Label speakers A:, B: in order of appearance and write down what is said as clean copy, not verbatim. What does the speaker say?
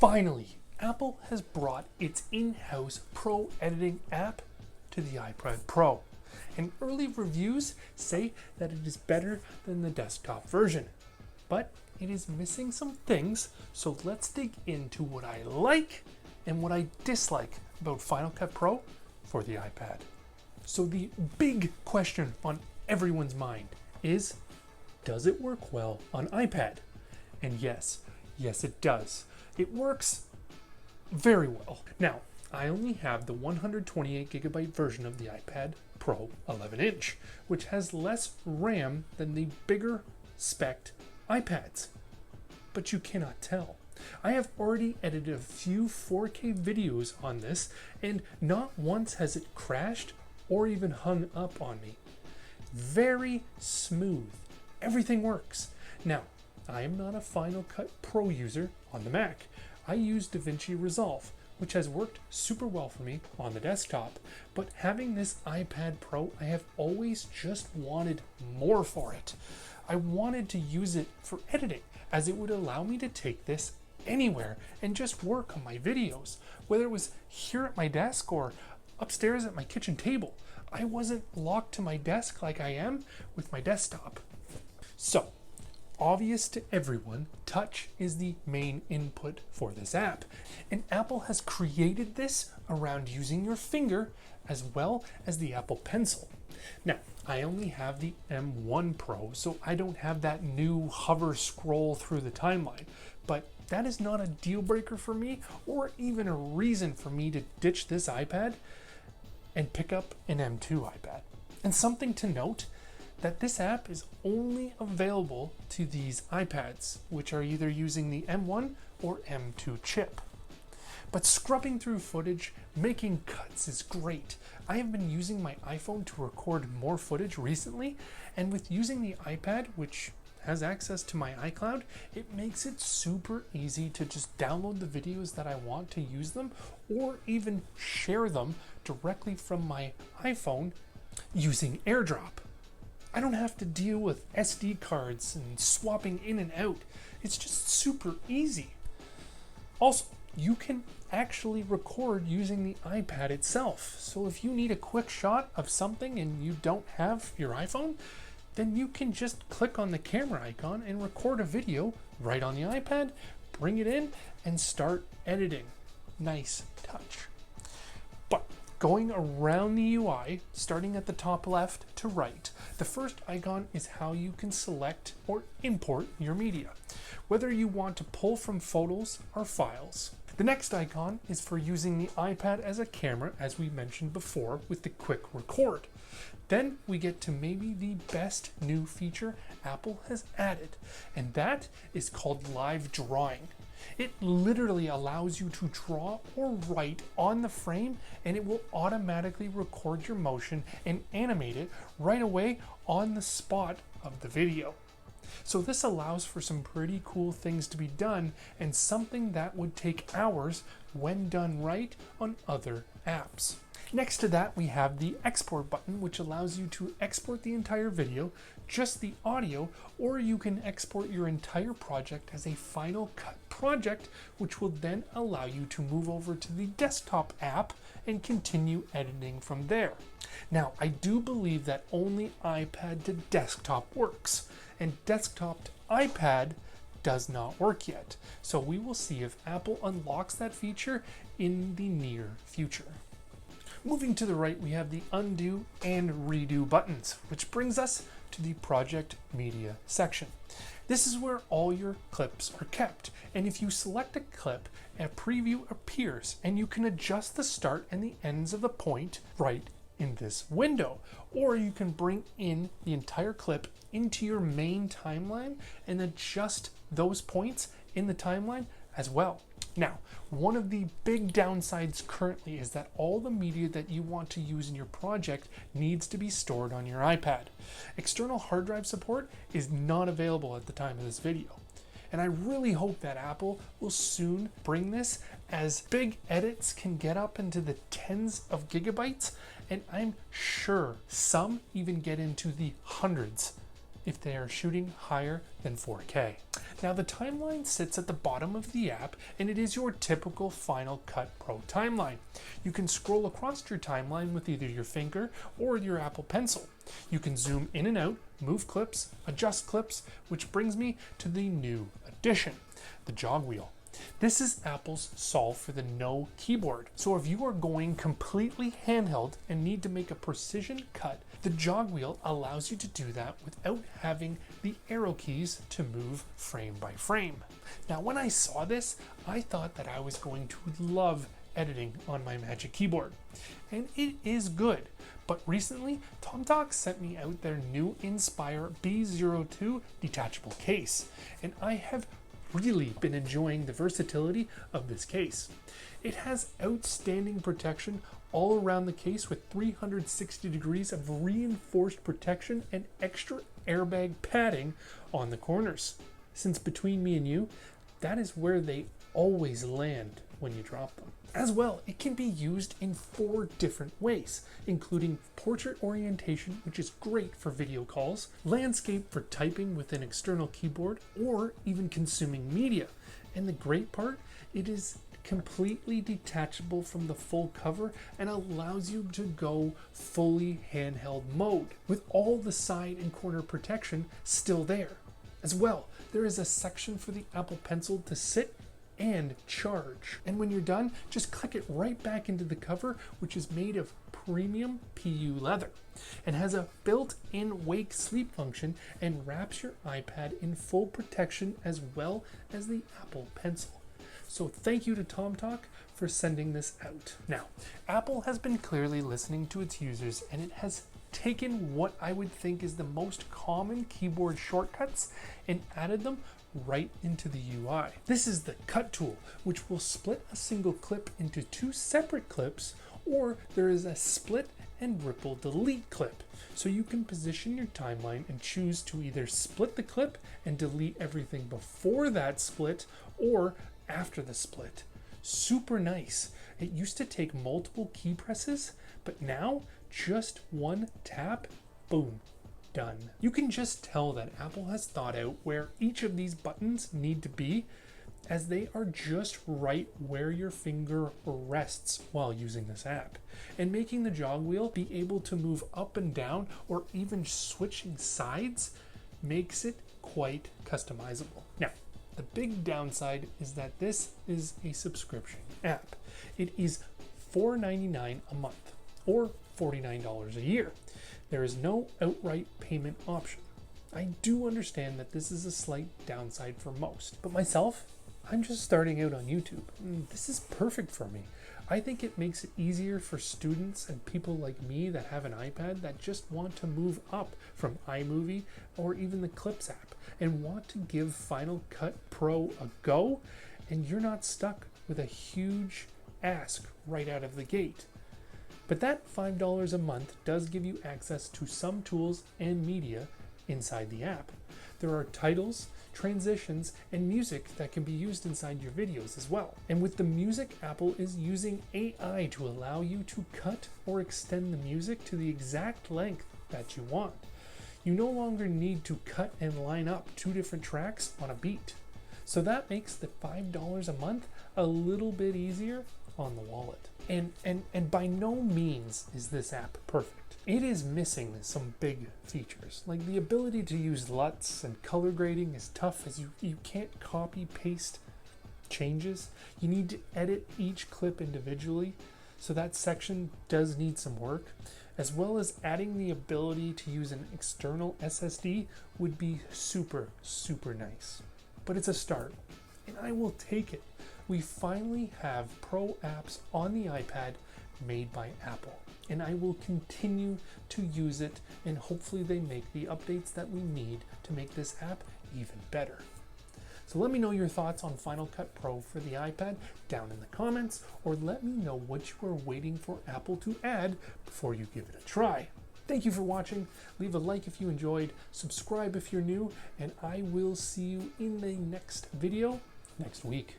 A: Finally, Apple has brought its in-house pro editing app to the iPad Pro, and early reviews say that it is better than the desktop version. But it is missing some things, so let's dig into what I like and what I dislike about Final Cut Pro for the iPad. So the big question on everyone's mind is, does it work well on iPad? And yes it does. It works very well. Now, I only have the 128 gigabyte version of the iPad Pro 11-inch, which has less RAM than the bigger spec'd iPads. But you cannot tell. I have already edited a few 4K videos on this, and not once has it crashed or even hung up on me. Very smooth. Everything works. Now, I am not a Final Cut Pro user on the Mac. I use DaVinci Resolve, which has worked super well for me on the desktop, but having this iPad Pro, I have always just wanted more for it. I wanted to use it for editing, as it would allow me to take this anywhere and just work on my videos, whether it was here at my desk or upstairs at my kitchen table. I wasn't locked to my desk like I am with my desktop. So, obvious to everyone, touch is the main input for this app, and Apple has created this around using your finger as well as the Apple Pencil. Now, I only have the M1 Pro, so I don't have that new hover scroll through the timeline, but that is not a deal breaker for me or even a reason for me to ditch this iPad and pick up an M2 iPad. And something to note, that this app is only available to these iPads, which are either using the M1 or M2 chip. But scrubbing through footage, making cuts is great. I have been using my iPhone to record more footage recently, and with using the iPad, which has access to my iCloud, it makes it super easy to just download the videos that I want to use them, or even share them directly from my iPhone using AirDrop. I don't have to deal with SD cards and swapping in and out. It's just super easy. Also, you can actually record using the iPad itself. So if you need a quick shot of something and you don't have your iPhone, then you can just click on the camera icon and record a video right on the iPad, bring it in, and start editing. Nice touch. But going around the UI, starting at the top left to right, the first icon is how you can select or import your media, whether you want to pull from photos or files. The next icon is for using the iPad as a camera, as we mentioned before, with the quick record. Then we get to maybe the best new feature Apple has added, and that is called live drawing. It literally allows you to draw or write on the frame, and it will automatically record your motion and animate it right away on the spot of the video. So this allows for some pretty cool things to be done, and something that would take hours when done right on other apps. Next to that, we have the export button, which allows you to export the entire video, just the audio, or you can export your entire project as a Final Cut project, which will then allow you to move over to the desktop app and continue editing from there. Now, I do believe that only iPad to desktop works, and desktop to iPad does not work yet. So we will see if Apple unlocks that feature in the near future. Moving to the right, we have the undo and redo buttons, which brings us to the project media section. This is where all your clips are kept, and if you select a clip, a preview appears, and you can adjust the start and the ends of the point right in this window, or you can bring in the entire clip into your main timeline and adjust those points in the timeline as well. Now, one of the big downsides currently is that all the media that you want to use in your project needs to be stored on your iPad. External hard drive support is not available at the time of this video. And I really hope that Apple will soon bring this, as big edits can get up into the tens of gigabytes, and I'm sure some even get into the hundreds if they are shooting higher than 4K. Now the timeline sits at the bottom of the app, and it is your typical Final Cut Pro timeline. You can scroll across your timeline with either your finger or your Apple Pencil. You can zoom in and out, move clips, adjust clips, which brings me to the new addition, the jog wheel. This is Apple's solve for the no keyboard. So if you are going completely handheld and need to make a precision cut, the jog wheel allows you to do that without having the arrow keys to move frame by frame. Now when I saw this, I thought that I was going to love editing on my Magic Keyboard. And it is good. But recently, TomToc sent me out their new Inspire B02 detachable case, and I have really been enjoying the versatility of this case. It has outstanding protection all around the case with 360 degrees of reinforced protection and extra airbag padding on the corners. Since between me and you, that is where they always land when you drop them. As well, it can be used in 4 different ways, including portrait orientation, which is great for video calls, landscape for typing with an external keyboard, or even consuming media. And the great part, it is completely detachable from the full cover and allows you to go fully handheld mode, with all the side and corner protection still there. As well, there is a section for the Apple Pencil to sit and charge. And when you're done, just click it right back into the cover, which is made of premium PU leather and has a built-in wake sleep function and wraps your iPad in full protection as well as the Apple Pencil. So thank you to TomToc for sending this out. Now, Apple has been clearly listening to its users, and it has taken what I would think is the most common keyboard shortcuts and added them right into the UI. This is the cut tool, which will split a single clip into 2 separate clips, or there is a split and ripple delete clip. So you can position your timeline and choose to either split the clip and delete everything before that split or after the split. Super nice. It used to take multiple key presses, but now just one tap, boom, done. You can just tell that Apple has thought out where each of these buttons need to be, as they are just right where your finger rests while using this app, and making the jog wheel be able to move up and down or even switching sides makes it quite customizable. Now, the big downside is that this is a subscription app. It is $4.99 a month or $49 a year. There is no outright payment option. I do understand that this is a slight downside for most, but myself, I'm just starting out on YouTube. This is perfect for me. I think it makes it easier for students and people like me that have an iPad that just want to move up from iMovie or even the Clips app and want to give Final Cut Pro a go, and you're not stuck with a huge ask right out of the gate. But that $5 a month does give you access to some tools and media inside the app. There are titles, transitions, and music that can be used inside your videos as well. And with the music, Apple is using AI to allow you to cut or extend the music to the exact length that you want. You no longer need to cut and line up 2 different tracks on a beat. So that makes the $5 a month a little bit easier on the wallet. And by no means is this app perfect. It is missing some big features, like the ability to use LUTs, and color grading is tough as you can't copy paste changes. You need to edit each clip individually, so that section does need some work, as well as adding the ability to use an external SSD would be super nice. But it's a start, and I will take it. We finally have pro apps on the iPad made by Apple, and I will continue to use it, and hopefully they make the updates that we need to make this app even better. So let me know your thoughts on Final Cut Pro for the iPad down in the comments, or let me know what you are waiting for Apple to add before you give it a try. Thank you for watching. Leave a like if you enjoyed, subscribe if you're new, and I will see you in the next video next week.